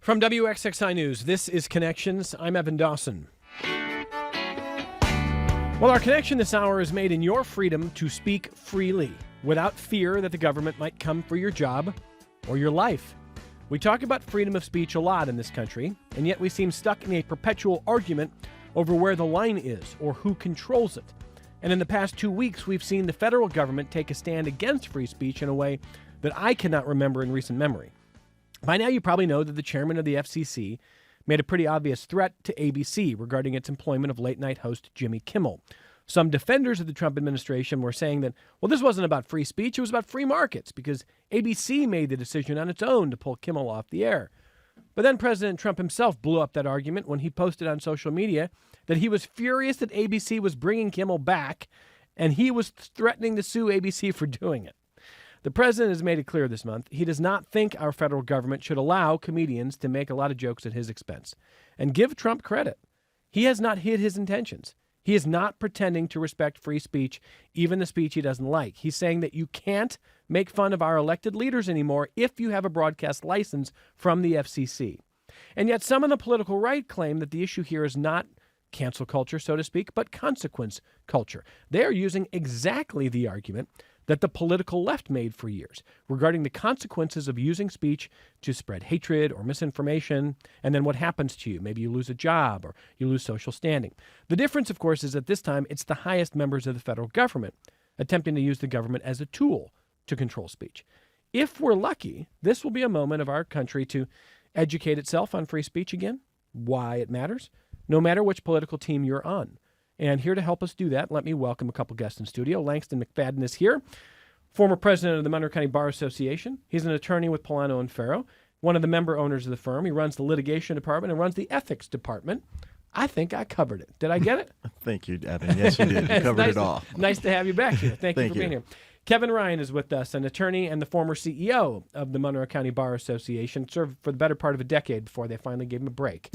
From WXXI News, this is Connections. I'm Evan Dawson. Well, our connection this hour is made in your freedom to speak freely without fear that the government might come for your job or your life. We talk about freedom of speech a lot in this country, and yet we seem stuck in a perpetual argument over where the line is or who controls it. And in the past 2 weeks, we've seen the federal government take a stand against free speech in a way that I cannot remember in recent memory. By now, you probably know that the chairman of the FCC made a pretty obvious threat to ABC regarding its employment of late-night host Jimmy Kimmel. Some defenders of the Trump administration were saying that, well, this wasn't about free speech, it was about free markets because ABC made the decision on its own to pull Kimmel off the air. But then President Trump himself blew up that argument when he posted on social media that he was furious that ABC was bringing Kimmel back, and he was threatening to sue ABC for doing it. The president has made it clear this month he does not think our federal government should allow comedians to make a lot of jokes at his expense. And give Trump credit. He has not hid his intentions. He is not pretending to respect free speech, even the speech he doesn't like. He's saying that you can't make fun of our elected leaders anymore if you have a broadcast license from the FCC. And yet some on the political right claim that the issue here is not cancel culture, so to speak, but consequence culture. They are using exactly the argument that the political left made for years regarding the consequences of using speech to spread hatred or misinformation, and then what happens to you. Maybe you lose a job or you lose social standing. The difference, of course, is that this time it's the highest members of the federal government attempting to use the government as a tool to control speech. If we're lucky, this will be a moment of our country to educate itself on free speech again, why it matters, no matter which political team you're on. And here to help us do that, let me welcome a couple guests in studio. Langston McFadden is here, former president of the Monroe County Bar Association. He's an attorney with Polano and Farrow, one of the member owners of the firm. He runs the litigation department and runs the ethics department. I think I covered it. Did I get it? Thank you, Evan. Yes, you did. You covered it all. Nice to have you back here. Thank you for being here. Kevin Ryan is with us, an attorney and the former CEO of the Monroe County Bar Association, served for the better part of a decade before they finally gave him a break.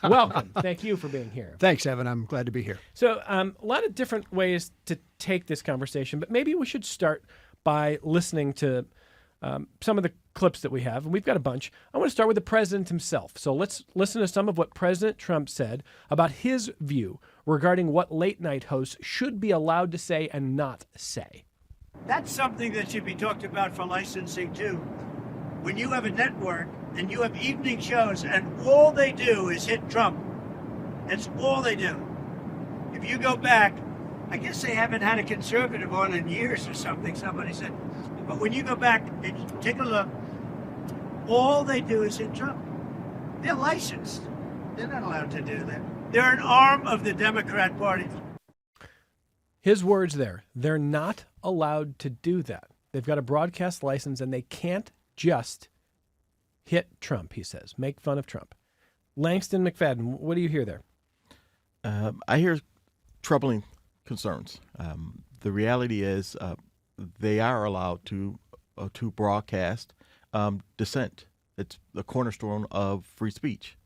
Welcome. Thank you for being here. Thanks, Evan. I'm glad to be here. So a lot of different ways to take this conversation, but maybe we should start by listening to some of the clips that we have, and we've got a bunch. I want to start with the president himself. So let's listen to some of what President Trump said about his view regarding what late-night hosts should be allowed to say and not say. That's something that should be talked about for licensing too. When you have a network and you have evening shows and all they do is hit Trump, that's all they do. If you go back, I guess they haven't had a conservative on in years or something, somebody said. But when you go back and take a look, all they do is hit Trump. They're licensed. They're not allowed to do that. They're an arm of the Democrat Party. His words there, they're not allowed to do that. They've got a broadcast license and they can't just hit Trump, he says, make fun of Trump. Langston McFadden, what do you hear there? I hear troubling concerns. The reality is they are allowed to broadcast dissent. It's the cornerstone of free speech.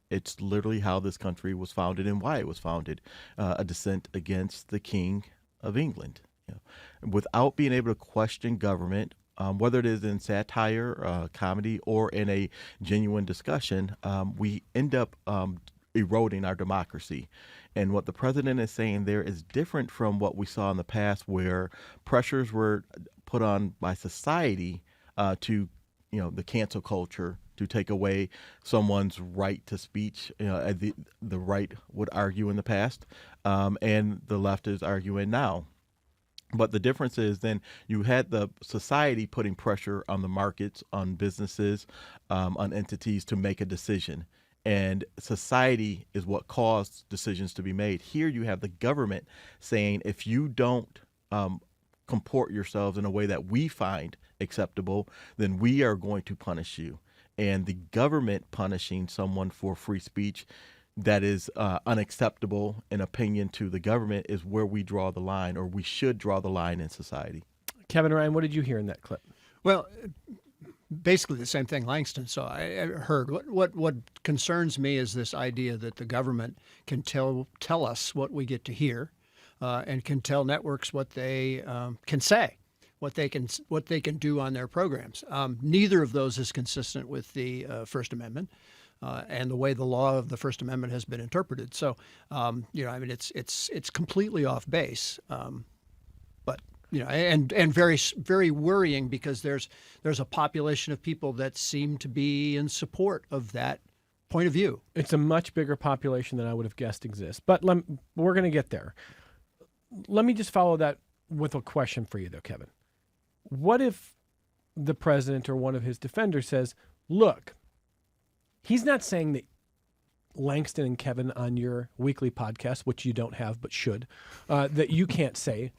It's literally how this country was founded and why it was founded, a dissent against the King of England. You know, without being able to question government, whether it is in satire, comedy, or in a genuine discussion, we end up eroding our democracy. And what the president is saying there is different from what we saw in the past, where pressures were put on by society to, the cancel culture, to take away someone's right to speech. The right would argue in the past, and the left is arguing now. But the difference is then you had the society putting pressure on the markets, on businesses, on entities to make a decision. And society is what caused decisions to be made. Here you have the government saying, if you don't comport yourselves in a way that we find acceptable, then we are going to punish you. And the government punishing someone for free speech that is unacceptable in opinion to the government is where we draw the line, or we should draw the line in society. Kevin Ryan, what did you hear in that clip? Well, basically the same thing Langston saw. I heard what concerns me is this idea that the government can tell us what we get to hear, and can tell networks what they can say. what they can do on their programs. Neither of those is consistent with the First Amendment. And the way the law of the First Amendment has been interpreted. So, it's completely off base. But and very, very worrying, because there's a population of people that seem to be in support of that point of view. It's a much bigger population than I would have guessed exists. But we're going to get there. Let me just follow that with a question for you, though, Kevin. What if the president or one of his defenders says, look, he's not saying that Langston and Kevin on your weekly podcast, which you don't have but should, that you can't say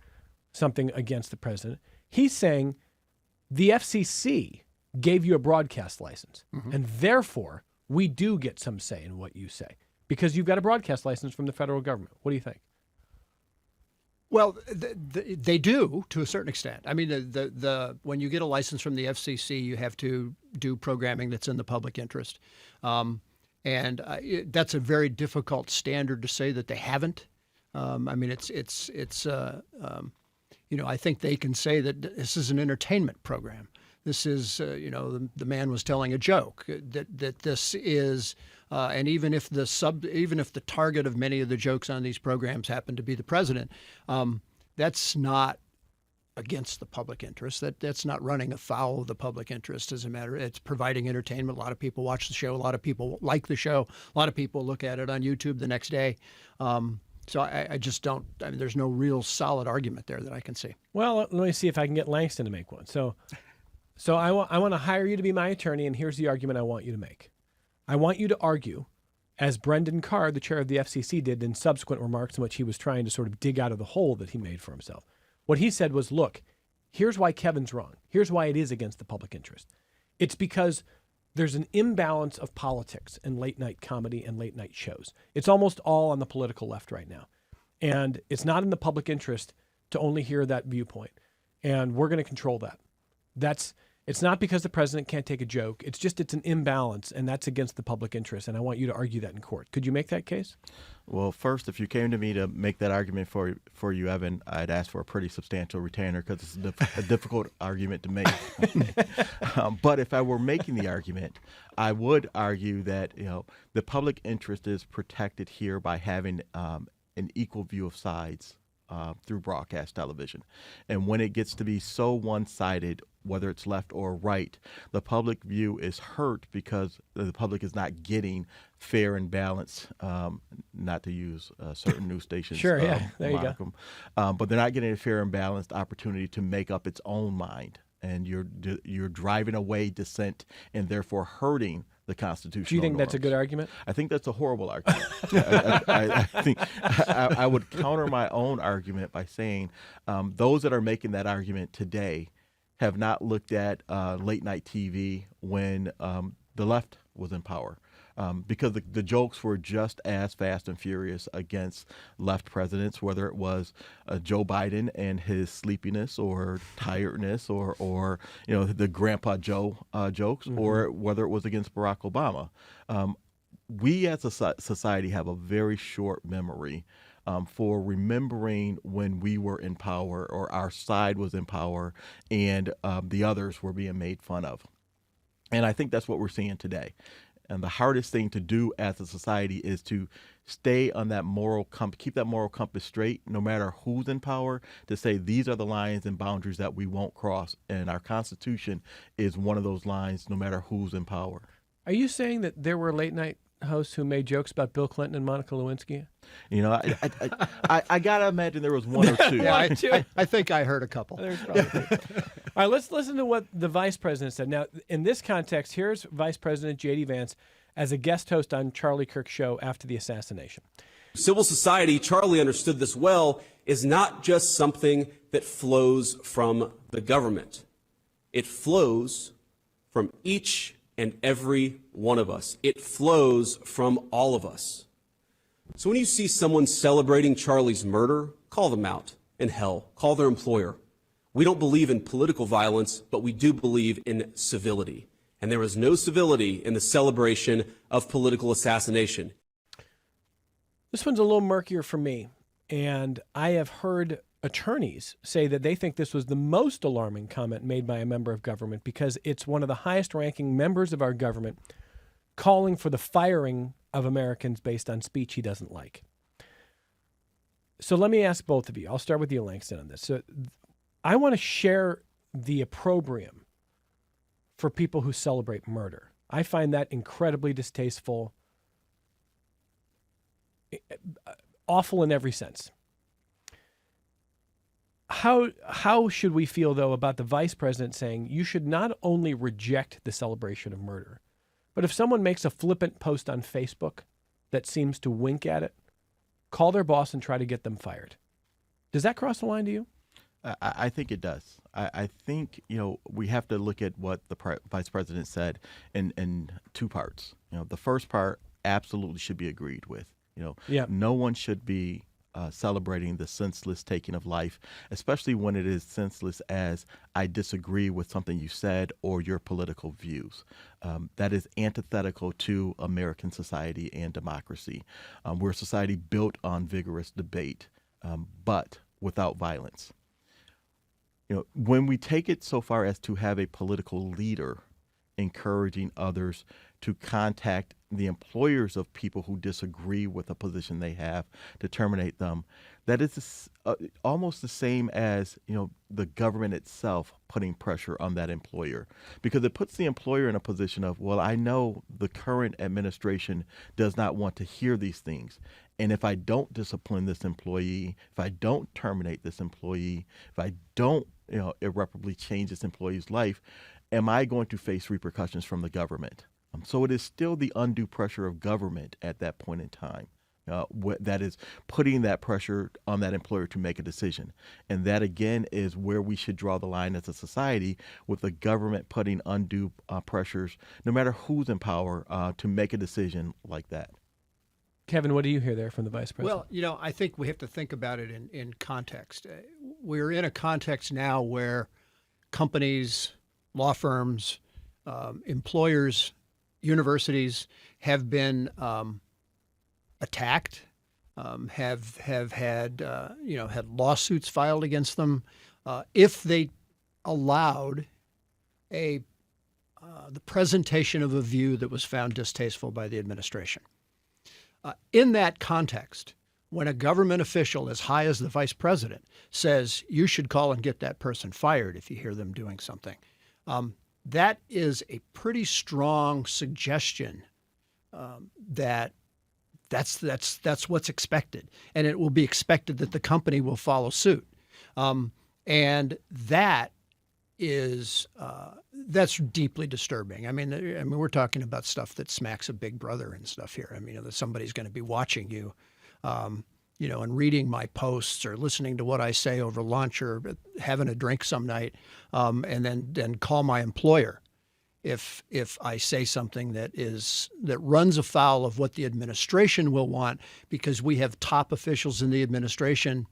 something against the president. He's saying the FCC gave you a broadcast license, and therefore we do get some say in what you say because you've got a broadcast license from the federal government. What do you think? Well, they do to a certain extent. I mean, when you get a license from the FCC, you have to do programming that's in the public interest, and that's a very difficult standard to say that they haven't. I mean, I think they can say that this is an entertainment program. This is, the man was telling a joke. That this is, and even if the target of many of the jokes on these programs happen to be the president, that's not against the public interest. That's not running afoul of the public interest. As a matter, it's providing entertainment. A lot of people watch the show. A lot of people like the show. A lot of people look at it on YouTube the next day. So I just don't. I mean, there's no real solid argument there that I can see. Well, let me see if I can get Langston to make one. So I want to hire you to be my attorney, and here's the argument I want you to make. I want you to argue, as Brendan Carr, the chair of the FCC, did in subsequent remarks in which he was trying to sort of dig out of the hole that he made for himself. What he said was, look, here's why Kevin's wrong. Here's why it is against the public interest. It's because there's an imbalance of politics in late-night comedy and late-night shows. It's almost all on the political left right now. And it's not in the public interest to only hear that viewpoint. And we're going to control that. It's not because the president can't take a joke. It's an imbalance, and that's against the public interest. And I want you to argue that in court. Could you make that case? Well, first, if you came to me to make that argument for you, Evan, I'd ask for a pretty substantial retainer because it's a difficult argument to make. But if I were making the argument, I would argue that the public interest is protected here by having an equal view of sides through broadcast television. And when it gets to be so one-sided, whether it's left or right, the public view is hurt because the public is not getting fair and balanced, not to use certain news stations. Sure, yeah, there you go. But they're not getting a fair and balanced opportunity to make up its own mind. And you're driving away dissent and therefore hurting the constitutional Do you think norms. That's a good argument? I think that's a horrible argument. I think I would counter my own argument by saying those that are making that argument today have not looked at late night TV when the left was in power. Because the jokes were just as fast and furious against left presidents, whether it was Joe Biden and his sleepiness or tiredness or the Grandpa Joe jokes, or whether it was against Barack Obama. We as a society have a very short memory for remembering when we were in power or our side was in power and the others were being made fun of. And I think that's what we're seeing today. And the hardest thing to do as a society is to stay on that keep that moral compass straight, no matter who's in power, to say these are the lines and boundaries that we won't cross. And our Constitution is one of those lines, no matter who's in power. Are you saying that there were late night hosts who made jokes about Bill Clinton and Monica Lewinsky? I gotta imagine there was one or two. Yeah, I think I heard a couple. All right, let's listen to what the vice president said. Now, in this context, here's Vice President J.D. Vance as a guest host on Charlie Kirk's show after the assassination. Civil society, Charlie understood this well, is not just something that flows from the government. It flows from each and every one of us. It flows from all of us. So when you see someone celebrating Charlie's murder, call them out. And hell, call their employer. We don't believe in political violence, but we do believe in civility. And there is no civility in the celebration of political assassination. This one's a little murkier for me. And I have heard attorneys say that they think this was the most alarming comment made by a member of government because it's one of the highest ranking members of our government calling for the firing of Americans based on speech he doesn't like. So let me ask both of you. I'll start with you, Langston, on this. So I want to share the opprobrium for people who celebrate murder. I find that incredibly distasteful, awful in every sense. How should we feel, though, about the vice president saying you should not only reject the celebration of murder, but if someone makes a flippant post on Facebook that seems to wink at it, call their boss and try to get them fired? Does that cross the line to you? I think it does. I think, we have to look at what the vice president said in two parts. The first part absolutely should be agreed with. No one should be celebrating the senseless taking of life, especially when it is senseless as I disagree with something you said or your political views. That is antithetical to American society and democracy. We're a society built on vigorous debate, but without violence. When we take it so far as to have a political leader encouraging others to contact the employers of people who disagree with a position they have to terminate them, that is almost the same as the government itself putting pressure on that employer, because it puts the employer in a position of, well, I know the current administration does not want to hear these things, and if I don't discipline this employee, if I don't terminate this employee, if I don't irreparably change this employee's life, am I going to face repercussions from the government? So it is still the undue pressure of government at that point in time that is putting that pressure on that employer to make a decision. And that, again, is where we should draw the line as a society, with the government putting undue pressures, no matter who's in power, to make a decision like that. Kevin, what do you hear there from the vice president? Well, I think we have to think about it in context. We're in a context now where companies, law firms, employers, universities have been attacked, have had had lawsuits filed against them if they allowed the presentation of a view that was found distasteful by the administration. In that context, when a government official as high as the vice president says you should call and get that person fired if you hear them doing something, that is a pretty strong suggestion that that's what's expected, and it will be expected that the company will follow suit, and that is that's deeply disturbing. I mean, we're talking about stuff that smacks of Big Brother and stuff here. I mean, that somebody's going to be watching you, and reading my posts or listening to what I say over lunch or having a drink some night, and then call my employer if I say something that runs afoul of what the administration will want, because we have top officials in the administration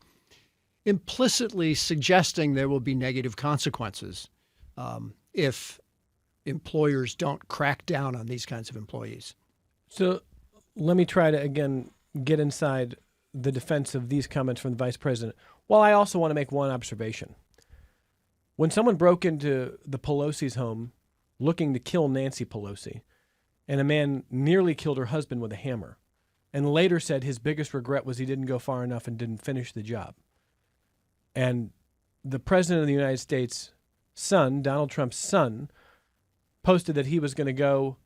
implicitly suggesting there will be negative consequences if employers don't crack down on these kinds of employees. So let me try to, again, get inside the defense of these comments from the vice president. Well, I also want to make one observation. When someone broke into the Pelosi's home looking to kill Nancy Pelosi, and a man nearly killed her husband with a hammer, and later said his biggest regret was he didn't go far enough and didn't finish the job, and the president of the United States' son, Donald Trump's son, posted that he was going to go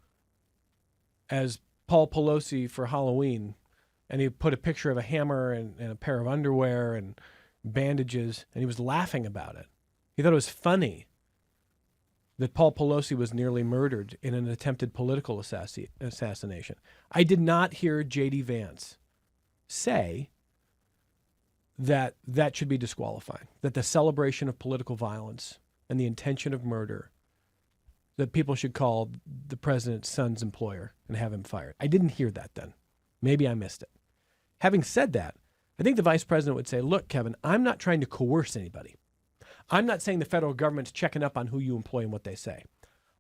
as Paul Pelosi for Halloween, and he put a picture of a hammer and a pair of underwear and bandages, and he was laughing about it. He thought it was funny that Paul Pelosi was nearly murdered in an attempted political assassination. I did not hear J.D. Vance say that should be disqualifying, that the celebration of political violence and the intention of murder, that people should call the president's son's employer and have him fired. I didn't hear that then. Maybe I missed it. Having said that, I think the vice president would say, look, Kevin, I'm not trying to coerce anybody. I'm not saying the federal government's checking up on who you employ and what they say.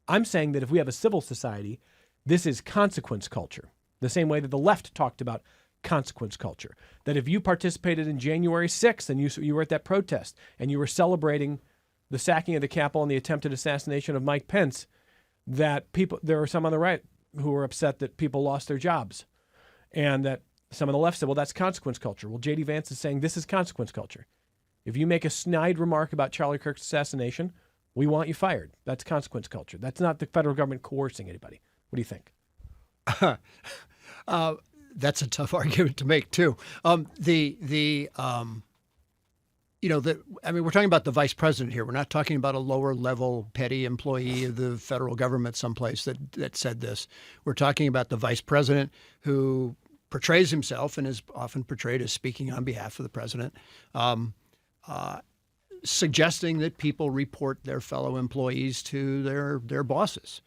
I'm saying that if we have a civil society, this is consequence culture, the same way that the left talked about consequence culture. That if you participated in January 6th and you were at that protest and you were celebrating the sacking of the Capitol and the attempted assassination of Mike Pence, that there were some on the right who were upset that people lost their jobs. And that some on the left said, well, that's consequence culture. Well, J.D. Vance is saying this is consequence culture. If you make a snide remark about Charlie Kirk's assassination, we want you fired. That's consequence culture. That's not the federal government coercing anybody. What do you think? That's a tough argument to make too. We're talking about the vice president here. We're not talking about a lower level petty employee of the federal government someplace that said this. We're talking about the vice president who portrays himself and is often portrayed as speaking on behalf of the president, suggesting that people report their fellow employees to their bosses.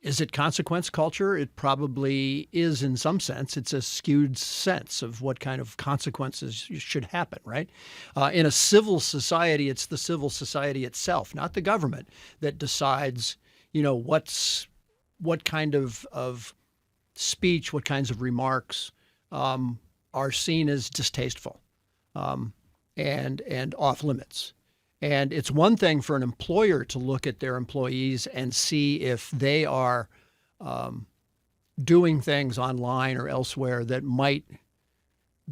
Is it consequence culture? It probably is in some sense. It's a skewed sense of what kind of consequences should happen, right? In a civil society, it's the civil society itself, not the government, that decides, what kind of speech, what kinds of remarks are seen as distasteful and off limits. And it's one thing for an employer to look at their employees and see if they are doing things online or elsewhere that might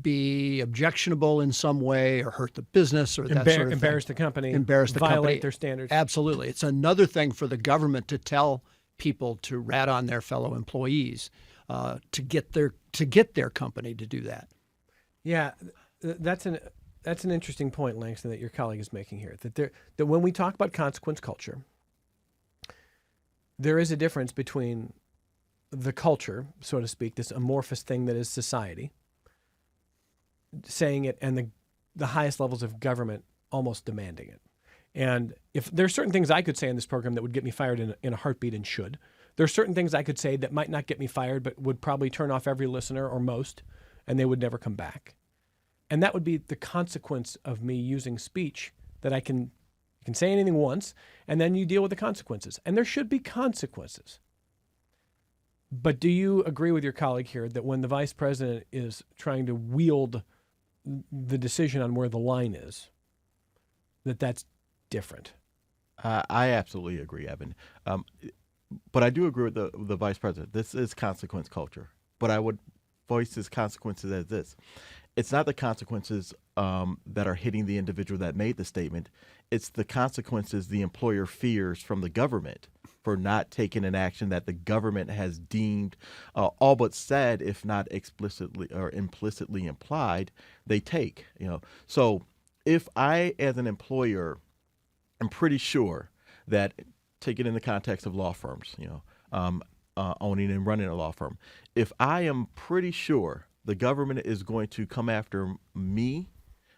be objectionable in some way or hurt the business or that sort of thing. Embarrass the company. Embarrass the company. Violate their standards. Absolutely. It's another thing for the government to tell people to rat on their fellow employees to get their company to do that. Yeah, that's an interesting point, Langston, that your colleague is making here. That when we talk about consequence culture, there is a difference between the culture, so to speak, this amorphous thing that is society, saying it, and the highest levels of government almost demanding it. And if there are certain things I could say in this program that would get me fired in a heartbeat and should, there are certain things I could say that might not get me fired but would probably turn off every listener or most, and they would never come back. And that would be the consequence of me using speech that you can say anything once, and then you deal with the consequences. And there should be consequences. But do you agree with your colleague here that when the vice president is trying to wield the decision on where the line is, that's different? I absolutely agree, Evan. But I do agree with the vice president. This is consequence culture. But I would voice his consequences as this. It's not the consequences that are hitting the individual that made the statement. It's the consequences the employer fears from the government for not taking an action that the government has deemed all but said, if not explicitly or implicitly implied, they take. So if I, as an employer, am pretty sure that, take it in the context of law firms, owning and running a law firm, if I am pretty sure the government is going to come after me,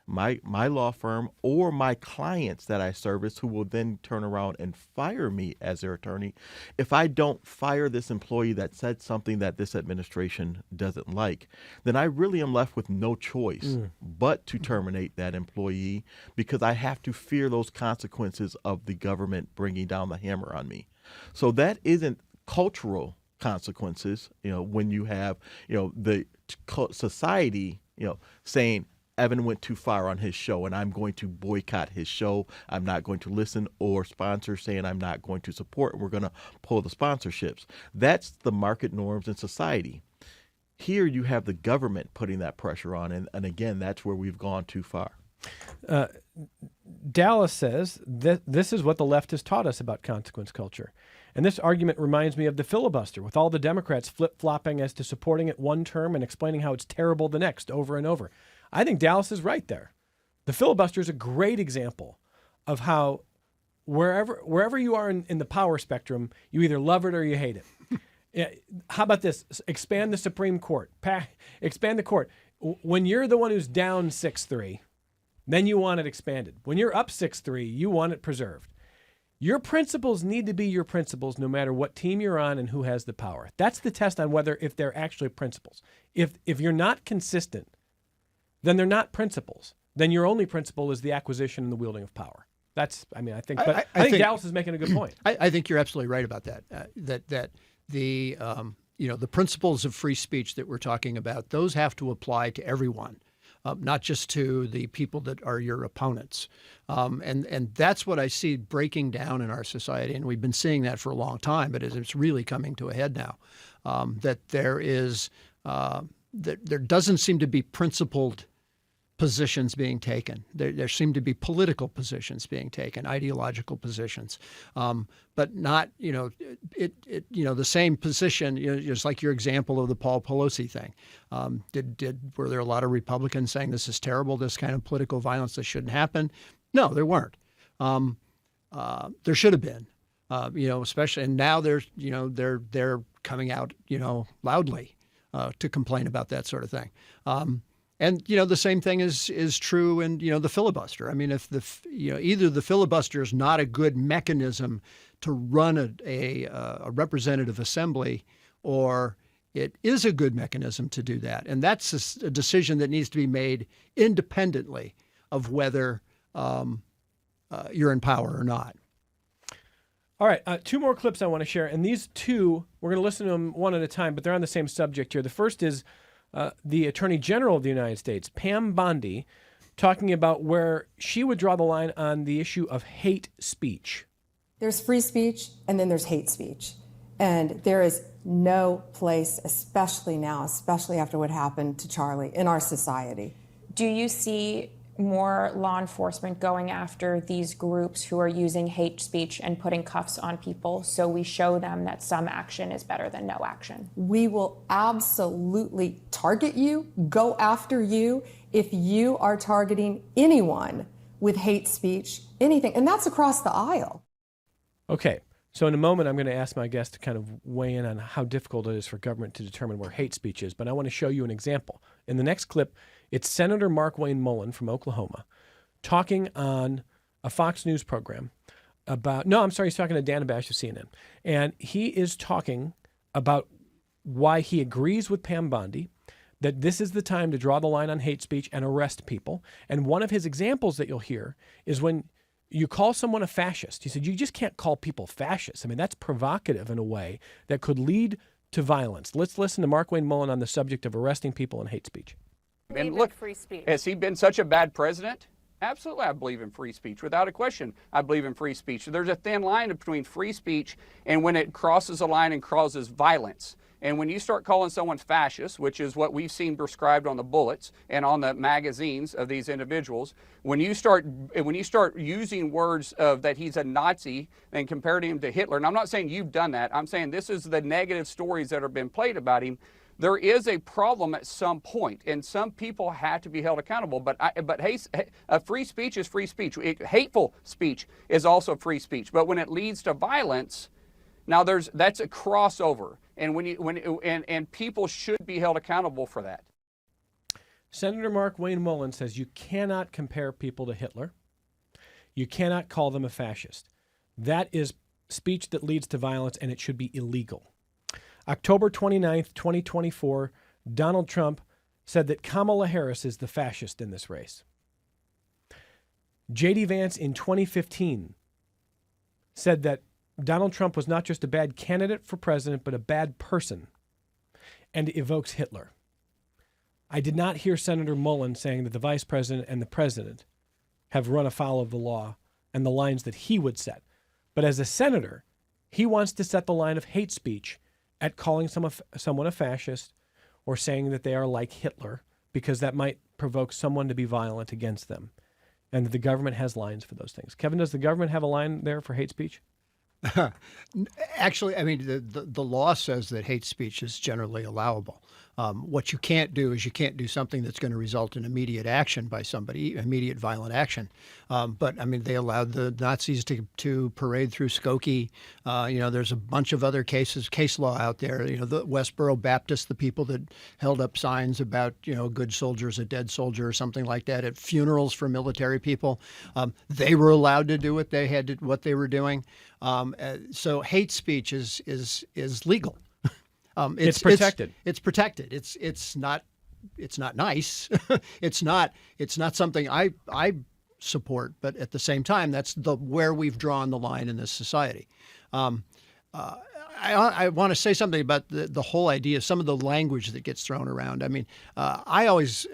my law firm, or my clients that I service, who will then turn around and fire me as their attorney, if I don't fire this employee that said something that this administration doesn't like, then I really am left with no choice but to terminate that employee, because I have to fear those consequences of the government bringing down the hammer on me. So that isn't cultural consequences, when you have, the society, saying Evan went too far on his show and I'm going to boycott his show. I'm not going to listen, or sponsors saying I'm not going to support. We're going to pull the sponsorships. That's the market norms in society. Here you have the government putting that pressure on. And again, that's where we've gone too far. Dallas says that this is what the left has taught us about consequence culture. And this argument reminds me of the filibuster, with all the Democrats flip-flopping as to supporting it one term and explaining how it's terrible the next over and over. I think Dallas is right there. The filibuster is a great example of how wherever you are in the power spectrum, you either love it or you hate it. How about this? Expand the Supreme Court. Expand the court. When you're the one who's down 6-3, then you want it expanded. When you're up 6-3, you want it preserved. Your principles need to be your principles no matter what team you're on and who has the power. That's the test on if they're actually principles. If you're not consistent, then they're not principles. Then your only principle is the acquisition and the wielding of power. I think Dallas is making a good point. I think you're absolutely right about that. That the the principles of free speech that we're talking about, those have to apply to everyone, not just to the people that are your opponents. And that's what I see breaking down in our society. And we've been seeing that for a long time, but it's really coming to a head now. That there doesn't seem to be principled positions being taken. There seem to be political positions being taken, ideological positions, but not, the same position. Just like your example of the Paul Pelosi thing. Were there a lot of Republicans saying this is terrible, this kind of political violence, this shouldn't happen? No, there weren't. There should have been, especially, and now they're coming out, loudly to complain about that sort of thing. And the same thing is true in the filibuster. I mean, if either the filibuster is not a good mechanism to run a representative assembly, or it is a good mechanism to do that, and that's a decision that needs to be made independently of whether you're in power or not. All right, two more clips I want to share, and these two we're going to listen to them one at a time, but they're on the same subject here. The first is the Attorney General of the United States, Pam Bondi, talking about where she would draw the line on the issue of hate speech. There's free speech and then there's hate speech. And there is no place, especially now, especially after what happened to Charlie, in our society. Do you see more law enforcement going after these groups who are using hate speech and putting cuffs on people so we show them that some action is better than no action? We will absolutely target you, go after you, if you are targeting anyone with hate speech, anything. And that's across the aisle. Okay, so in a moment I'm going to ask my guest to kind of weigh in on how difficult it is for government to determine where hate speech is, but I want to show you an example. In the next clip, it's Senator Mark Wayne Mullen from Oklahoma talking on a Fox News program about, he's talking to Dan Abash of CNN. And he is talking about why he agrees with Pam Bondi, that this is the time to draw the line on hate speech and arrest people. And one of his examples that you'll hear is when you call someone a fascist. He said, you just can't call people fascists. I mean, that's provocative in a way that could lead to violence. Let's listen to Mark Wayne Mullen on the subject of arresting people and hate speech. And look, has he been such a bad president? Absolutely, I believe in free speech. Without a question, I believe in free speech. There's a thin line between free speech and when it crosses a line and causes violence. And when you start calling someone fascist, which is what we've seen prescribed on the bullets and on the magazines of these individuals, when you start using words of that he's a Nazi and comparing him to Hitler, and I'm not saying you've done that, I'm saying this is the negative stories that have been played about him. There is a problem at some point, and some people have to be held accountable. But free speech is free speech. Hateful speech is also free speech. But when it leads to violence, now that's a crossover, and people should be held accountable for that. Senator Mark Wayne Mullen says you cannot compare people to Hitler. You cannot call them a fascist. That is speech that leads to violence, and it should be illegal. October 29th, 2024, Donald Trump said that Kamala Harris is the fascist in this race. J.D. Vance in 2015 said that Donald Trump was not just a bad candidate for president, but a bad person, and evokes Hitler. I did not hear Senator Mullen saying that the vice president and the president have run afoul of the law and the lines that he would set. But as a senator, he wants to set the line of hate speech at calling someone a fascist or saying that they are like Hitler, because that might provoke someone to be violent against them. And the government has lines for those things. Kevin, does the government have a line there for hate speech? Actually, I mean, the law says that hate speech is generally allowable. What you can't do is you can't do something that's going to result in immediate action by somebody, immediate violent action. But I mean, they allowed the Nazis to parade through Skokie. There's a bunch of other case law out there. The Westboro Baptist, the people that held up signs about, a good soldier's a dead soldier or something like that at funerals for military people. They were allowed to do what they were doing. So hate speech is legal. It's protected. It's protected. It's not nice. it's not something I support. But at the same time, that's where we've drawn the line in this society. I want to say something about the whole idea, some of the language that gets thrown around. I mean, I always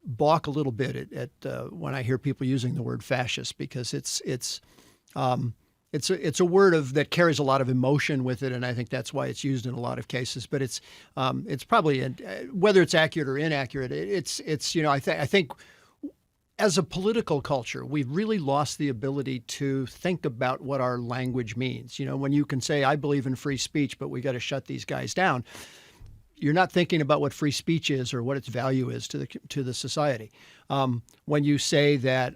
balk a little bit at when I hear people using the word fascist, because it's a word that carries a lot of emotion with it, and I think that's why it's used in a lot of cases. But it's probably, whether it's accurate or inaccurate, it's I think as a political culture, we've really lost the ability to think about what our language means. When you can say, I believe in free speech, but we got to shut these guys down, you're not thinking about what free speech is or what its value is to the society. When you say that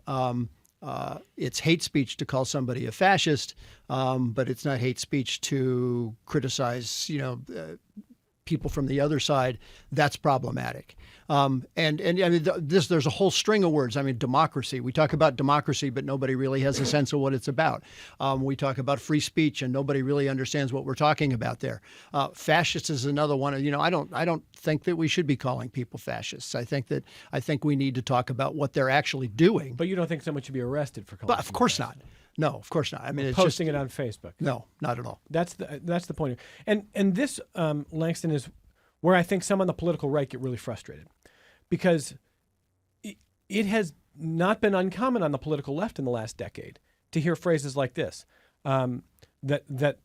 it's hate speech to call somebody a fascist, but it's not hate speech to criticize, people from the other side, that's problematic. And I mean, there's a whole string of words. I mean, democracy. We talk about democracy, but nobody really has a sense of what it's about. We talk about free speech, and nobody really understands what we're talking about there. Fascist is another one. I don't think that we should be calling people fascists. I think we need to talk about what they're actually doing. But you don't think someone should be arrested for calling? But of course not. No, of course not. I mean, it's posting it on Facebook. No, not at all. That's the point. And this, Langston, is where I think some on the political right get really frustrated, because it has not been uncommon on the political left in the last decade to hear phrases like this, that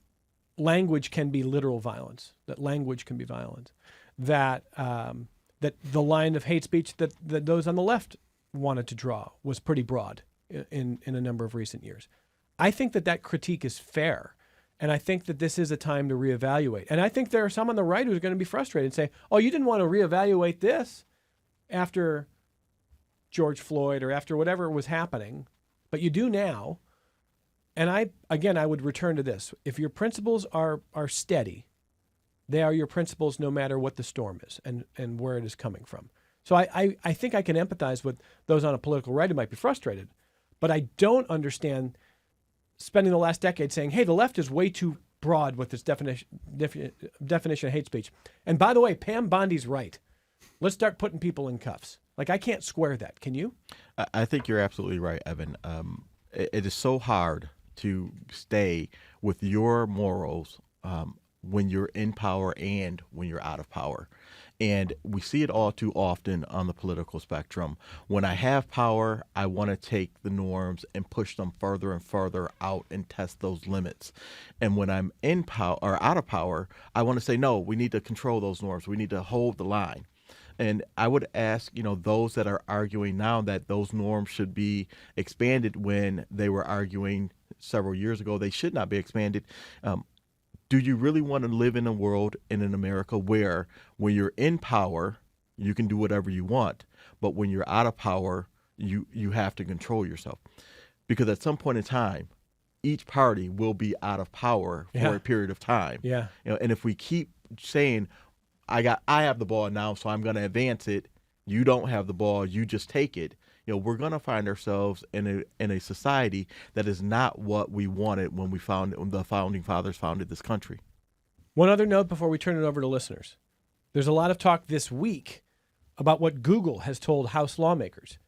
language can be literal violence, that language can be violence, that the line of hate speech that those on the left wanted to draw was pretty broad in a number of recent years. I think that critique is fair, and I think that this is a time to reevaluate. And I think there are some on the right who are going to be frustrated and say, oh, you didn't want to reevaluate this after George Floyd or after whatever was happening, but you do now. And I would return to this. If your principles are steady, they are your principles no matter what the storm is and where it is coming from. So I think I can empathize with those on a political right who might be frustrated, but I don't understand spending the last decade saying, hey, the left is way too broad with this definition of hate speech. And by the way, Pam Bondi's right. Let's start putting people in cuffs. Like, I can't square that. Can you? I think you're absolutely right, Evan. It is so hard to stay with your morals when you're in power and when you're out of power. And we see it all too often on the political spectrum. When I have power, I want to take the norms and push them further and further out and test those limits. And when I'm in power or out of power, I want to say, no, we need to control those norms. We need to hold the line. And I would ask, those that are arguing now that those norms should be expanded when they were arguing several years ago they should not be expanded. Do you really want to live in a world and in America where when you're in power, you can do whatever you want, but when you're out of power, you have to control yourself? Because at some point in time, each party will be out of power for a period of time. Yeah. And if we keep saying, I have the ball now, so I'm going to advance it, you don't have the ball, you just take it, we're going to find ourselves in a society that is not what we wanted when the founding fathers founded this country. One other note before we turn it over to listeners. There's a lot of talk this week about what Google has told House lawmakers.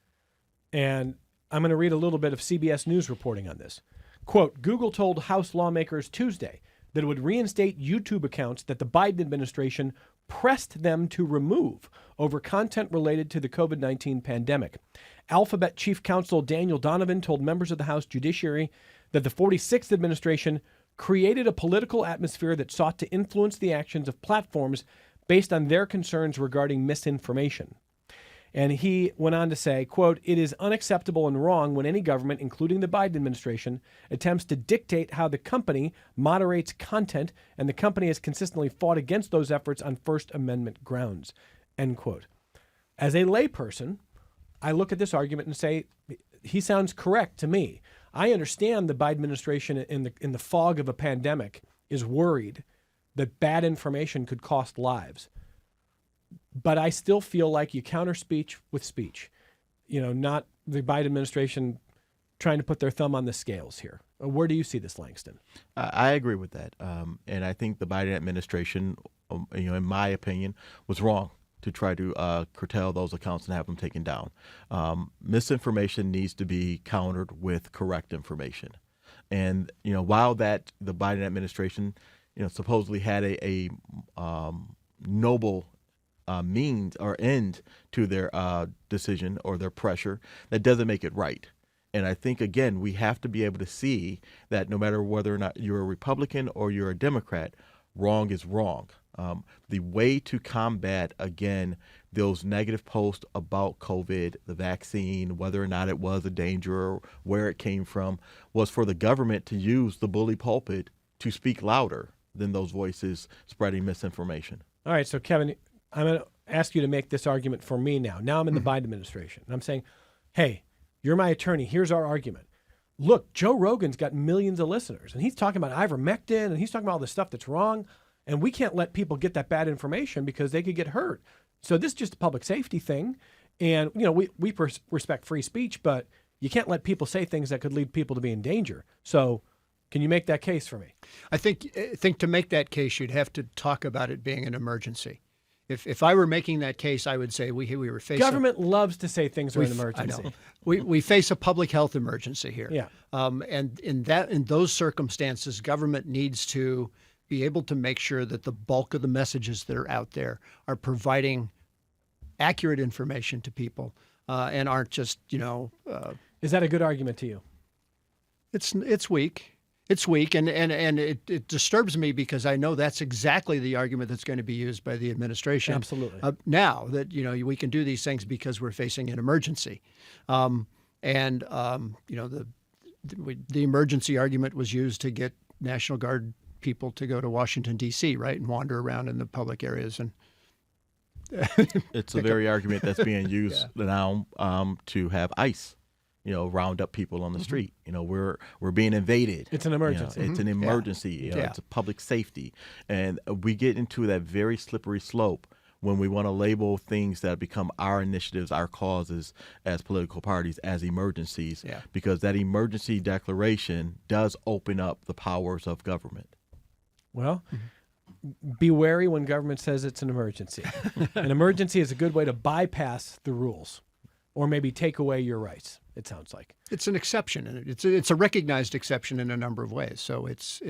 And I'm going to read a little bit of CBS News reporting on this. Quote, Google told House lawmakers Tuesday that it would reinstate YouTube accounts that the Biden administration pressed them to remove over content related to the COVID-19 pandemic. Alphabet Chief Counsel Daniel Donovan told members of the House Judiciary that the 46th administration created a political atmosphere that sought to influence the actions of platforms based on their concerns regarding misinformation. And he went on to say, quote, it is unacceptable and wrong when any government, including the Biden administration, attempts to dictate how the company moderates content, and the company has consistently fought against those efforts on First Amendment grounds, end quote. As a layperson, I look at this argument and say, he sounds correct to me. I understand the Biden administration in the fog of a pandemic is worried that bad information could cost lives. But I still feel like you counter speech with speech, not the Biden administration trying to put their thumb on the scales here. Where do you see this, Langston? I agree with that. And I think the Biden administration, in my opinion, was wrong to try to curtail those accounts and have them taken down. Misinformation needs to be countered with correct information. And, while the Biden administration supposedly had a noble means or end to their decision or their pressure, that doesn't make it right. And I think, again, we have to be able to see that no matter whether or not you're a Republican or you're a Democrat, wrong is wrong. The way to combat, again, those negative posts about COVID, the vaccine, whether or not it was a danger or where it came from, was for the government to use the bully pulpit to speak louder than those voices spreading misinformation. All right, so Kevin, I'm going to ask you to make this argument for me now. Now I'm in the Biden administration. And I'm saying, hey, you're my attorney. Here's our argument. Look, Joe Rogan's got millions of listeners, and he's talking about ivermectin, and he's talking about all this stuff that's wrong, and we can't let people get that bad information because they could get hurt. So this is just a public safety thing, and we respect free speech, but you can't let people say things that could lead people to be in danger. So can you make that case for me? I think to make that case, you'd have to talk about it being an emergency. If I were making that case, I would say we were facing... Government loves to say things are an emergency. I know. We face a public health emergency here. Yeah. And in those circumstances, government needs to be able to make sure that the bulk of the messages that are out there are providing accurate information to people and aren't just, Is that a good argument to you? It's weak. It's weak, and it disturbs me because I know that's exactly the argument that's going to be used by the administration. Absolutely. Now that we can do these things because we're facing an emergency, the emergency argument was used to get National Guard people to go to Washington D.C. right and wander around in the public areas and. It's the very argument that's being used now to have ICE. Round up people on the street. We're being invaded. It's an emergency. It's an emergency. It's a public safety. And we get into that very slippery slope when we want to label things that become our initiatives, our causes as political parties as emergencies, because that emergency declaration does open up the powers of government. Well, be wary when government says it's an emergency. An emergency is a good way to bypass the rules or maybe take away your rights. It sounds like it's an exception, and it's a recognized exception in a number of ways. So it's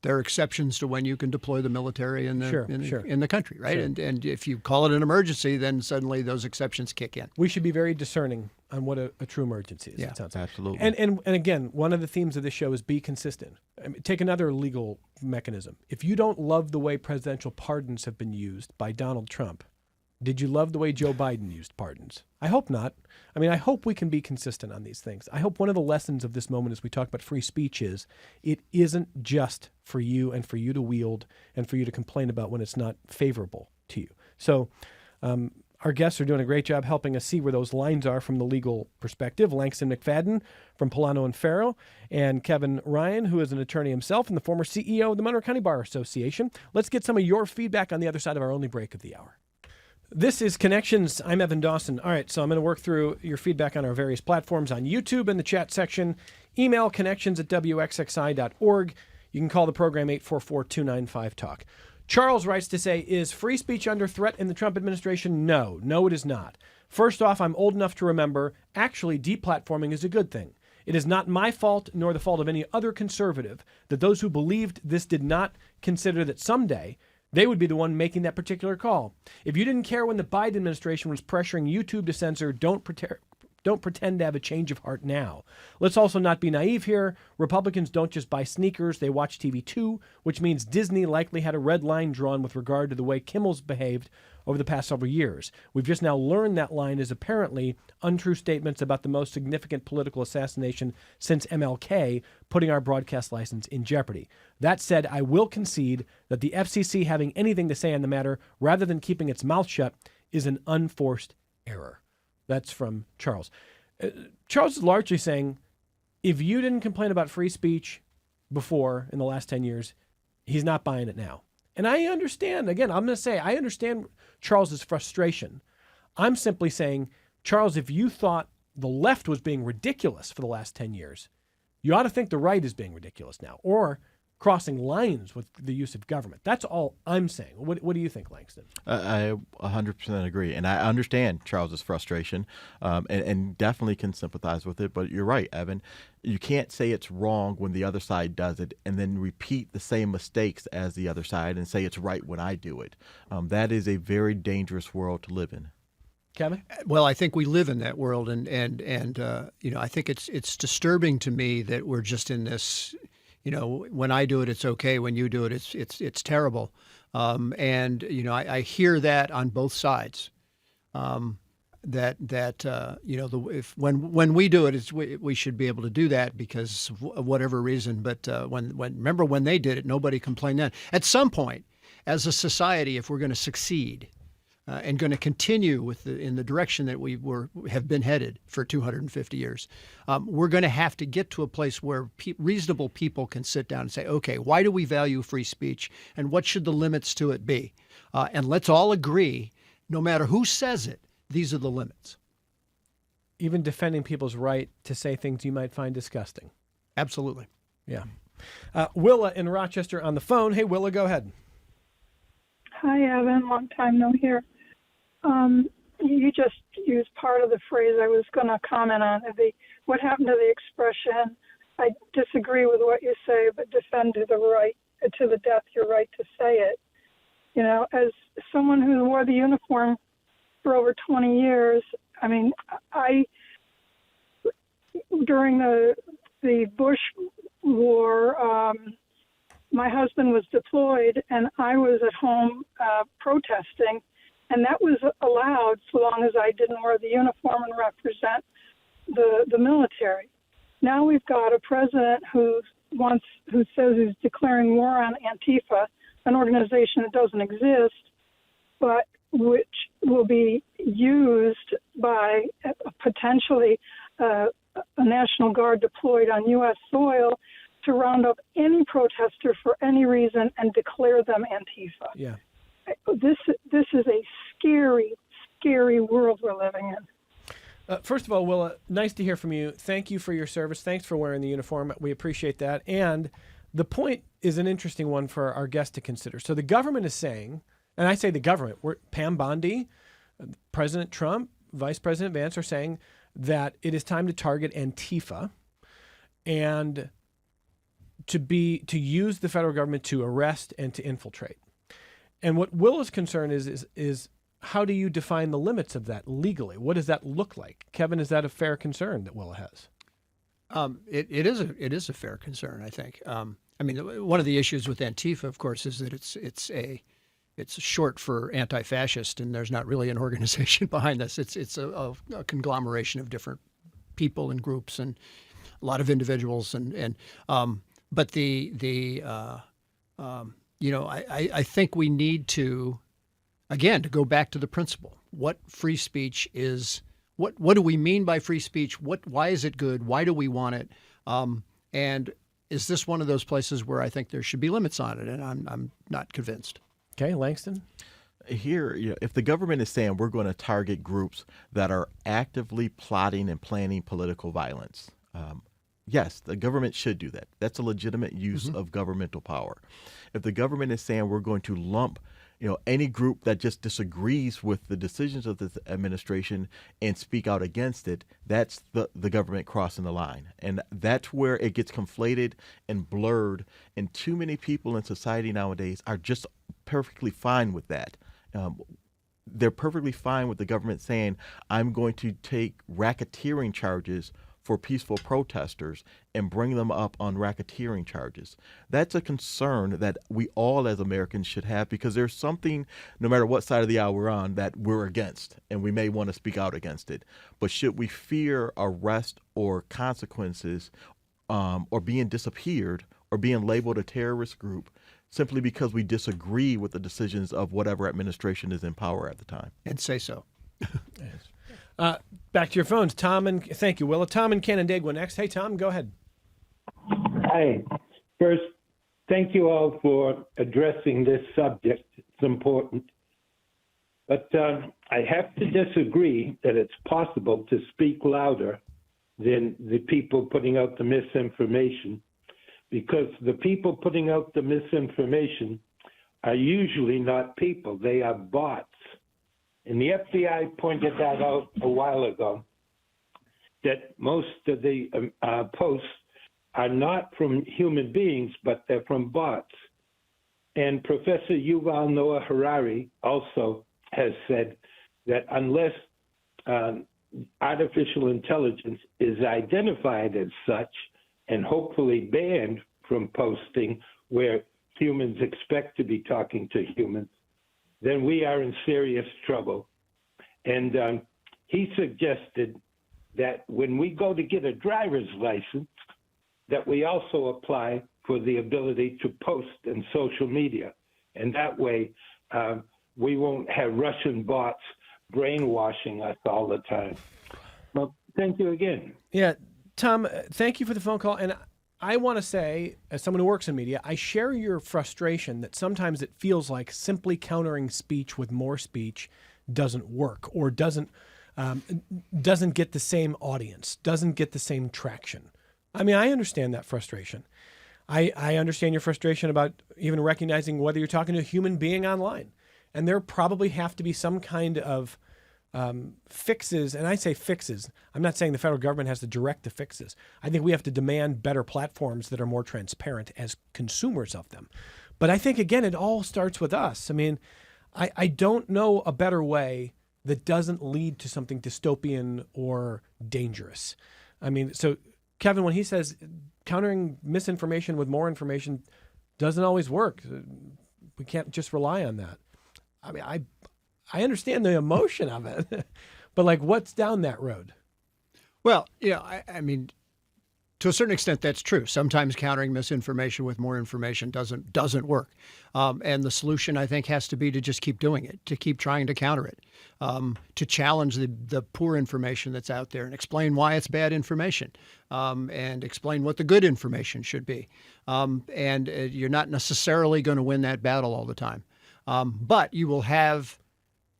there are exceptions to when you can deploy the military in the country, right? Sure. And if you call it an emergency, then suddenly those exceptions kick in. We should be very discerning on what a true emergency is. Yeah, it sounds like. absolutely. And again, one of the themes of this show is be consistent. Take another legal mechanism. If you don't love the way presidential pardons have been used by Donald Trump, did you love the way Joe Biden used pardons? I hope not. I hope we can be consistent on these things. I hope one of the lessons of this moment as we talk about free speech is it isn't just for you and for you to wield and for you to complain about when it's not favorable to you. So our guests are doing a great job helping us see where those lines are from the legal perspective. Langston McFadden from Polano and Farrow, and Kevin Ryan, who is an attorney himself and the former CEO of the Monroe County Bar Association. Let's get some of your feedback on the other side of our only break of the hour. This is Connections. I'm Evan Dawson. All right, so I'm going to work through your feedback on our various platforms on YouTube in the chat section. Email connections@wxxi.org. You can call the program 844-295-TALK. Charles writes to say, is free speech under threat in the Trump administration? No. No, it is not. First off, I'm old enough to remember actually deplatforming is a good thing. It is not my fault nor the fault of any other conservative that those who believed this did not consider that someday they would be the one making that particular call. If you didn't care when the Biden administration was pressuring YouTube to censor, don't pretend to have a change of heart now. Let's also not be naive here. Republicans don't just buy sneakers, they watch TV too, which means Disney likely had a red line drawn with regard to the way Kimmel's behaved over the past several years. We've just now learned that line is apparently untrue statements about the most significant political assassination since MLK, putting our broadcast license in jeopardy. That said, I will concede that the FCC having anything to say on the matter rather than keeping its mouth shut is an unforced error. That's from Charles. Charles is largely saying, if you didn't complain about free speech before in the last 10 years, he's not buying it now. And I understand, again, I'm going to say, I understand Charles's frustration. I'm simply saying, Charles, if you thought the left was being ridiculous for the last 10 years, you ought to think the right is being ridiculous now. Or crossing lines with the use of government. That's all I'm saying. What do you think, Langston? I 100% agree, and I understand Charles's frustration, and definitely can sympathize with it. But you're right, Evan. You can't say it's wrong when the other side does it, and then repeat the same mistakes as the other side and say it's right when I do it. That is a very dangerous world to live in. Kevin? Well, I think we live in that world, and I think it's disturbing to me that we're just in this. When I do it, it's okay. When you do it, it's terrible. I hear that on both sides. When we do it, we should be able to do that because of whatever reason. But remember when they did it, nobody complained then. At some point, as a society, if we're going to succeed and going to continue in the direction that we have been headed for 250 years, we're going to have to get to a place where reasonable people can sit down and say, okay, why do we value free speech and what should the limits to it be? And let's all agree, no matter who says it, these are the limits. Even defending people's right to say things you might find disgusting. Absolutely. Yeah. Willa in Rochester on the phone. Hey, Willa, go ahead. Hi, Evan. Long time no hear. You just used part of the phrase I was going to comment on. What happened to the expression, I disagree with what you say, but defend to the death your right to say it. As someone who wore the uniform for over 20 years, during the Bush War, my husband was deployed and I was at home protesting, and that was allowed so long as I didn't wear the uniform and represent the military. Now we've got a president who says he's declaring war on Antifa, an organization that doesn't exist, but which will be used by potentially a National Guard deployed on U.S. soil to round up any protester for any reason and declare them Antifa. Yeah. This is a scary, scary world we're living in. First of all, Willa, nice to hear from you. Thank you for your service. Thanks for wearing the uniform. We appreciate that. And the point is an interesting one for our guest to consider. So the government is saying, and I say the government, Pam Bondi, President Trump, Vice President Vance are saying that it is time to target Antifa and to use the federal government to arrest and to infiltrate. And what Willa's concern is how do you define the limits of that legally? What does that look like? Kevin, is that a fair concern that Willa has? It is a fair concern, I think. One of the issues with Antifa, of course, is that it's short for anti-fascist, and there's not really an organization behind this. It's a conglomeration of different people and groups and a lot of individuals but I think we need to, again, to go back to the principle. What free speech is, what do we mean by free speech? Why is it good? Why do we want it? And is this one of those places where I think there should be limits on it? And I'm not convinced. Okay, Langston? Here, if the government is saying we're going to target groups that are actively plotting and planning political violence, yes, the government should do that. That's a legitimate use of governmental power. If the government is saying we're going to lump, any group that just disagrees with the decisions of this administration and speak out against it, that's the government crossing the line. And that's where it gets conflated and blurred. And too many people in society nowadays are just perfectly fine with that. They're perfectly fine with the government saying, I'm going to take racketeering charges for peaceful protesters and bring them up on racketeering charges. That's a concern that we all as Americans should have, because there's something, no matter what side of the aisle we're on, that we're against, and we may want to speak out against it. But should we fear arrest or consequences or being disappeared or being labeled a terrorist group simply because we disagree with the decisions of whatever administration is in power at the time? And say so. Yes. Back to your phones, Tom, thank you, Willa. Tom in Canandaigua next. Hey, Tom, go ahead. Hi. First, thank you all for addressing this subject. It's important. But I have to disagree that it's possible to speak louder than the people putting out the misinformation. because the people putting out the misinformation are usually not people. They are bots. And the FBI pointed that out a while ago, that most of the posts are not from human beings, but they're from bots. And Professor Yuval Noah Harari also has said that unless artificial intelligence is identified as such and hopefully banned from posting where humans expect to be talking to humans, then we are in serious trouble. And he suggested that when we go to get a driver's license, that we also apply for the ability to post in social media. And that way, we won't have Russian bots brainwashing us all the time. Well, thank you again. Yeah, Tom, thank you for the phone call. And I want to say, as someone who works in media, I share your frustration that sometimes it feels like simply countering speech with more speech doesn't work, or doesn't get the same audience, doesn't get the same traction. I mean, I understand that frustration. I understand your frustration about even recognizing whether you're talking to a human being online. And there probably have to be some kind of fixes. And I say fixes. I'm not saying the federal government has to direct the fixes. I think we have to demand better platforms that are more transparent as consumers of them. But I think, again, it all starts with us. I mean, I don't know a better way that doesn't lead to something dystopian or dangerous. I mean, so Kevin, when he says countering misinformation with more information doesn't always work, we can't just rely on that. I mean, I understand the emotion of it, but like, what's down that road? Well, yeah, I mean, to a certain extent, that's true. Sometimes countering misinformation with more information doesn't work. And the solution, I think, has to be to just keep doing it, to keep trying to counter it, to challenge the poor information that's out there and explain why it's bad information, and explain what the good information should be. And you're not necessarily going to win that battle all the time. But you will have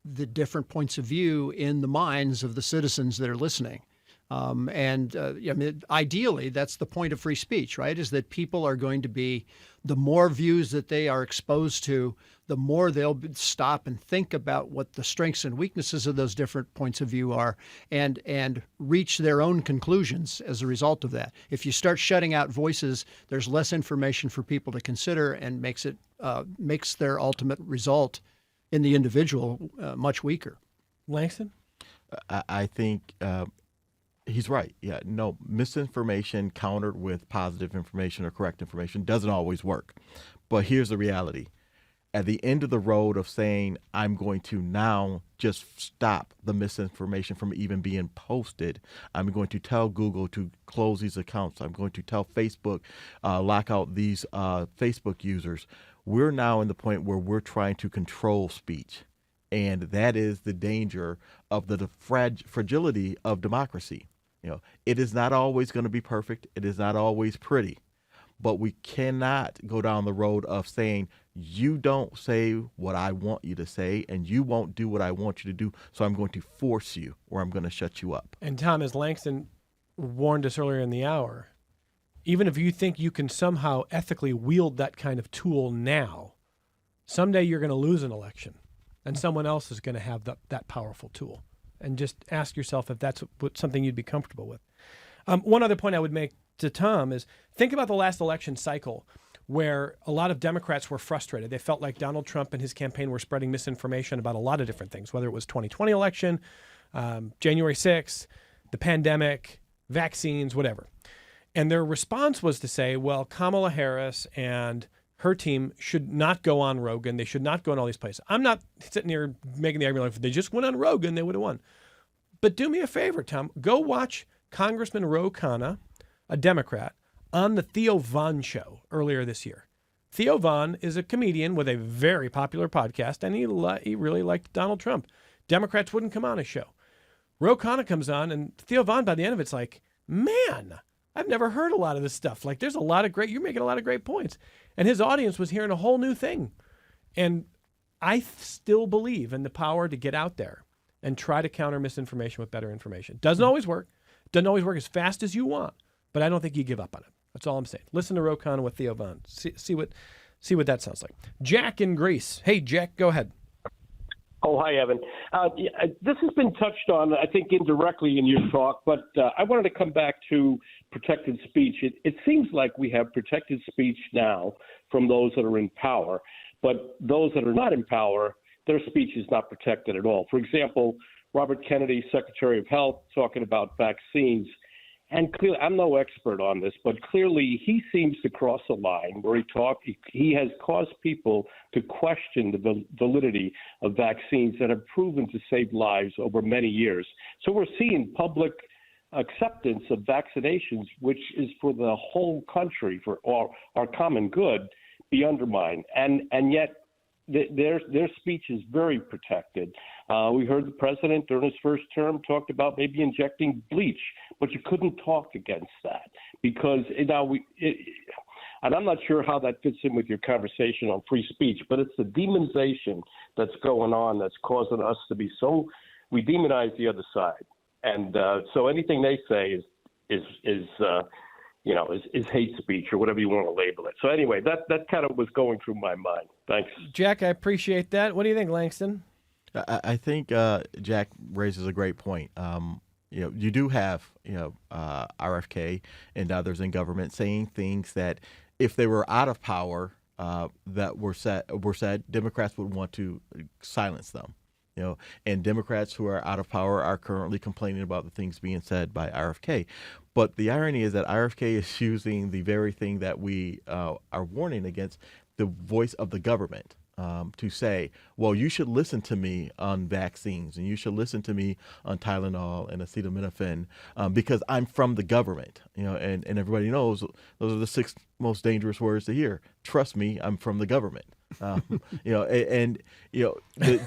the different points of view in the minds of the citizens that are listening. I mean, ideally, that's the point of free speech, right? Is that people are going to be, the more views that they are exposed to, the more they'll stop and think about what the strengths and weaknesses of those different points of view are, and reach their own conclusions as a result of that. If you start shutting out voices, there's less information for people to consider, and makes their ultimate result in the individual much weaker. Langston? I think he's right. Yeah, no, misinformation countered with positive information or correct information doesn't always work. But here's the reality. At the end of the road of saying, I'm going to now just stop the misinformation from even being posted, I'm going to tell Google to close these accounts, I'm going to tell Facebook, lock out these Facebook users, we're now in the point where we're trying to control speech. And that is the danger of the fragility of democracy. You know, it is not always going to be perfect. It is not always pretty. But we cannot go down the road of saying, you don't say what I want you to say, and you won't do what I want you to do, so I'm going to force you, or I'm going to shut you up. And Tom, as Langston warned us earlier in the hour, even if you think you can somehow ethically wield that kind of tool now, someday you're going to lose an election, and someone else is going to have that powerful tool. And just ask yourself if that's something you'd be comfortable with. One other point I would make to Tom is, think about the last election cycle where a lot of Democrats were frustrated. They felt like Donald Trump and his campaign were spreading misinformation about a lot of different things, whether it was 2020 election, January 6th, the pandemic, vaccines, whatever. And their response was to say, well, Kamala Harris and her team should not go on Rogan. They should not go in all these places. I'm not sitting here making the argument like if they just went on Rogan, they would have won. But do me a favor, Tom. Go watch Congressman Ro Khanna, a Democrat, on the Theo Von show earlier this year. Theo Von is a comedian with a very popular podcast, and he really liked Donald Trump. Democrats wouldn't come on his show. Ro Khanna comes on, and Theo Von, by the end of it's like, man, I've never heard a lot of this stuff. Like, there's a lot of you're making a lot of great points. And his audience was hearing a whole new thing. And I still believe in the power to get out there and try to counter misinformation with better information. Doesn't always work. Doesn't always work as fast as you want, but I don't think you give up on it. That's all I'm saying. Listen to Ro Khanna with Theo Von. See what that sounds like. Jack in Greece. Hey, Jack, go ahead. Oh, hi, Evan. This has been touched on, I think, indirectly in your talk, but I wanted to come back to protected speech. It seems like we have protected speech now from those that are in power, but those that are not in power, their speech is not protected at all. For example, Robert Kennedy, Secretary of Health, talking about vaccines. And clearly, I'm no expert on this, but clearly he seems to cross a line where he has caused people to question the validity of vaccines that have proven to save lives over many years. So we're seeing public acceptance of vaccinations, which is for the whole country, for our common good, be undermined. And yet their speech is very protected. We heard the president during his first term talked about maybe injecting bleach, but you couldn't talk against that because now and I'm not sure how that fits in with your conversation on free speech, but it's the demonization that's going on that's causing us to be we demonize the other side, and so anything they say is hate speech or whatever you want to label it. So anyway, that kind of was going through my mind. Thanks. Jack, I appreciate that. What do you think, Langston? I think Jack raises a great point. You do have RFK and others in government saying things that if they were out of power that were said, Democrats would want to silence them. And Democrats who are out of power are currently complaining about the things being said by RFK. But the irony is that RFK is using the very thing that we are warning against, the voice of the government, to say, well, you should listen to me on vaccines and you should listen to me on Tylenol and acetaminophen because I'm from the government. And everybody knows those are the 6 most dangerous words to hear. Trust me, I'm from the government.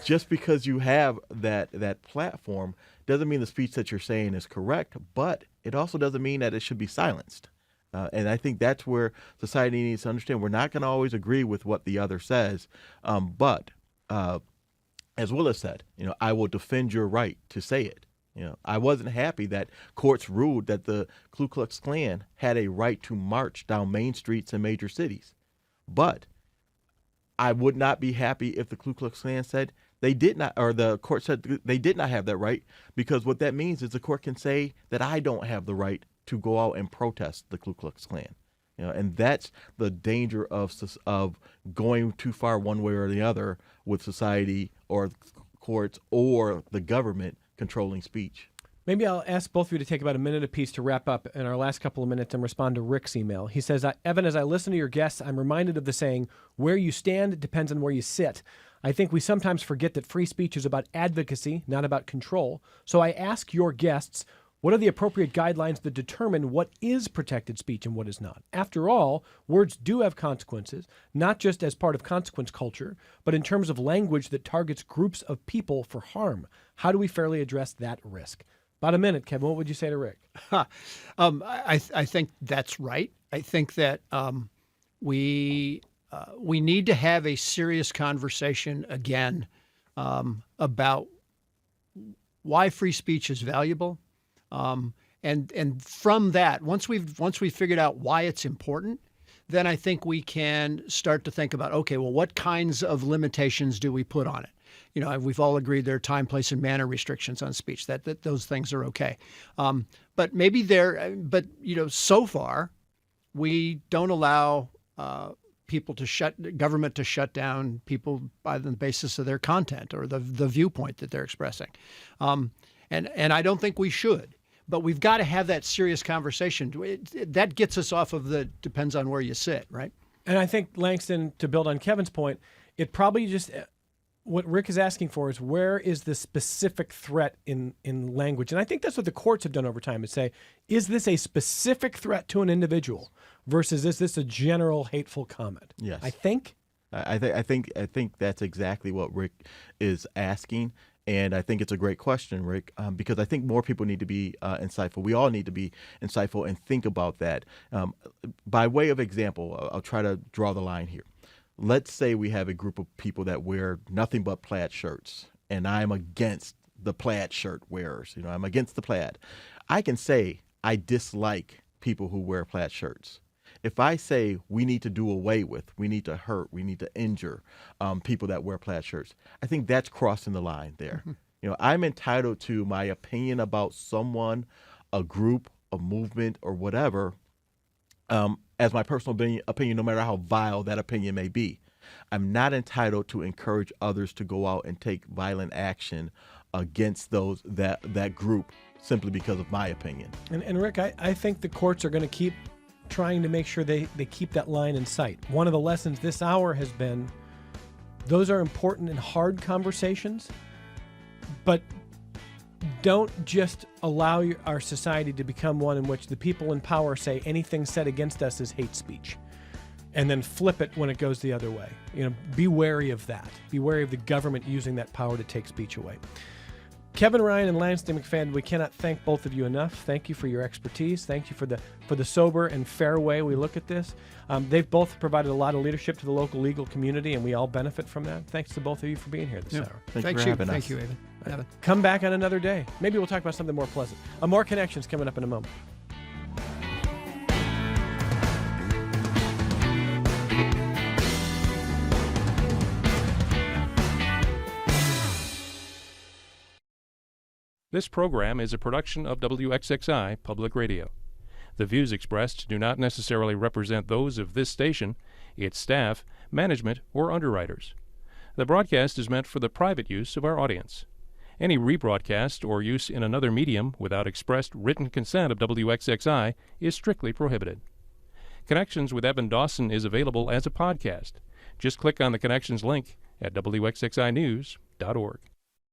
Just because you have that platform doesn't mean the speech that you're saying is correct, but it also doesn't mean that it should be silenced. And I think that's where society needs to understand. We're not going to always agree with what the other says, but as Willis said, I will defend your right to say it. I wasn't happy that courts ruled that the Ku Klux Klan had a right to march down main streets in major cities, but I would not be happy if the Ku Klux Klan said they did not, or the court said they did not have that right, because what that means is the court can say that I don't have the right to go out and protest the Ku Klux Klan. And that's the danger of going too far one way or the other with society or courts or the government controlling speech. Maybe I'll ask both of you to take about a minute apiece to wrap up in our last couple of minutes and respond to Rick's email. He says, Evan, as I listen to your guests, I'm reminded of the saying, where you stand depends on where you sit. I think we sometimes forget that free speech is about advocacy, not about control. So I ask your guests, what are the appropriate guidelines that determine what is protected speech and what is not? After all, words do have consequences, not just as part of consequence culture, but in terms of language that targets groups of people for harm. How do we fairly address that risk? About a minute, Kevin. What would you say to Rick? I think that's right. I think that we need to have a serious conversation again about why free speech is valuable, and from that, once we've figured out why it's important, then I think we can start to think about, okay, well, what kinds of limitations do we put on it? We've all agreed there are time, place, and manner restrictions on speech. That those things are okay. But maybe so far, we don't allow government to shut down people by the basis of their content or the viewpoint that they're expressing. And I don't think we should. But we've got to have that serious conversation. That gets us off of the depends on where you sit, right? And I think, Langston, to build on Kevin's point, it probably just what Rick is asking for is where is the specific threat in language? And I think that's what the courts have done over time is say, is this a specific threat to an individual versus is this a general hateful comment? Yes. I think that's exactly what Rick is asking. And I think it's a great question, Rick, because I think more people need to be insightful. We all need to be insightful and think about that. By way of example, I'll try to draw the line here. Let's say we have a group of people that wear nothing but plaid shirts, and I'm against the plaid shirt wearers. I'm against the plaid. I can say I dislike people who wear plaid shirts. If I say we need to do away with, we need to hurt, we need to injure people that wear plaid shirts, I think that's crossing the line there. I'm entitled to my opinion about someone, a group, a movement, or whatever, as my personal opinion, no matter how vile that opinion may be. I'm not entitled to encourage others to go out and take violent action against that group simply because of my opinion. And Rick, I think the courts are going to keep trying to make sure they keep that line in sight. One of the lessons this hour has been, those are important and hard conversations, but don't just allow our society to become one in which the people in power say anything said against us is hate speech, and then flip it when it goes the other way. Be wary of that. Be wary of the government using that power to take speech away. Kevin Ryan and Lanston McFadden, we cannot thank both of you enough. Thank you for your expertise. Thank you for the sober and fair way we look at this. They've both provided a lot of leadership to the local legal community, and we all benefit from that. Thanks to both of you for being here this hour. Thanks for having us. Thank you, Evan. Come back on another day. Maybe we'll talk about something more pleasant. More Connections coming up in a moment. This program is a production of WXXI Public Radio. The views expressed do not necessarily represent those of this station, its staff, management, or underwriters. The broadcast is meant for the private use of our audience. Any rebroadcast or use in another medium without expressed written consent of WXXI is strictly prohibited. Connections with Evan Dawson is available as a podcast. Just click on the Connections link at WXXInews.org.